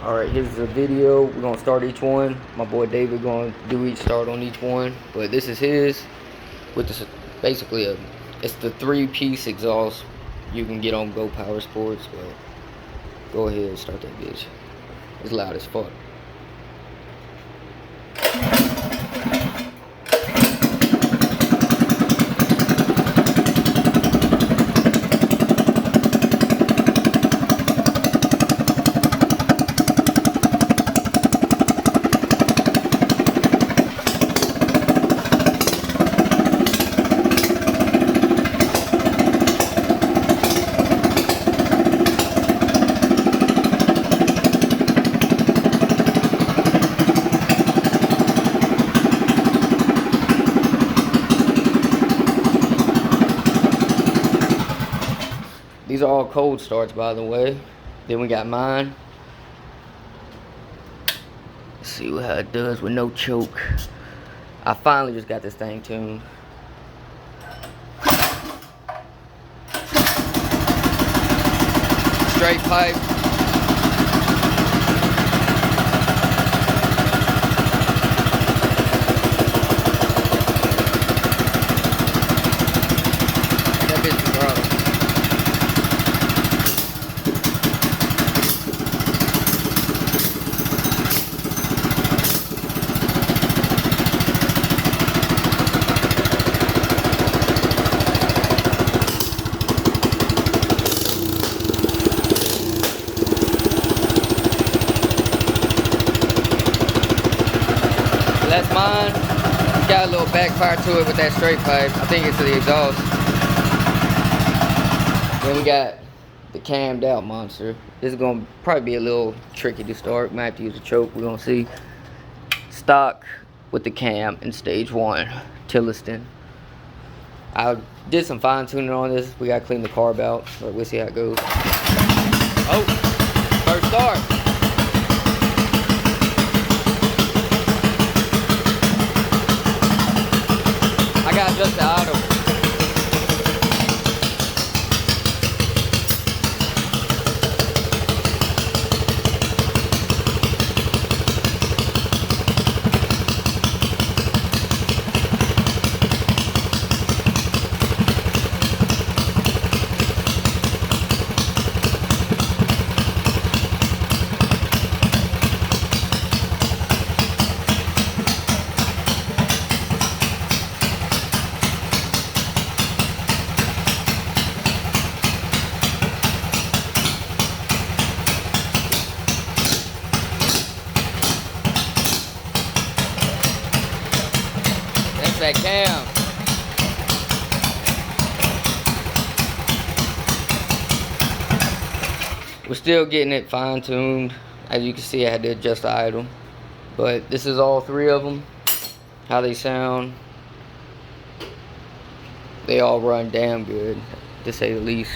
Alright, here's the video. We're gonna start each one. My boy David gonna do each start on each one. But this is his with this basically it's the 3-piece exhaust you can get on Go Power Sports, but go ahead and start that bitch. It's loud as fuck. These are all cold starts, by the way. Then we got mine. Let's see how it does with no choke. I finally just got this thing tuned. Straight pipe. That bitch is wrong. That's mine. It's got a little backfire to it with that straight pipe. I think it's the exhaust. Then we got the cammed out monster. This is gonna probably be a little tricky to start. Might have to use a choke. We're gonna see. Stock with the cam in stage 1, Tilliston. I did some fine tuning on this. We gotta clean the carb out, but we'll see how it goes. Oh, first start. I got just the auto. That cam. We're still getting it fine-tuned. As you can see, I had to adjust the idle. But this is all 3 of them. How they sound. They all run damn good, to say the least.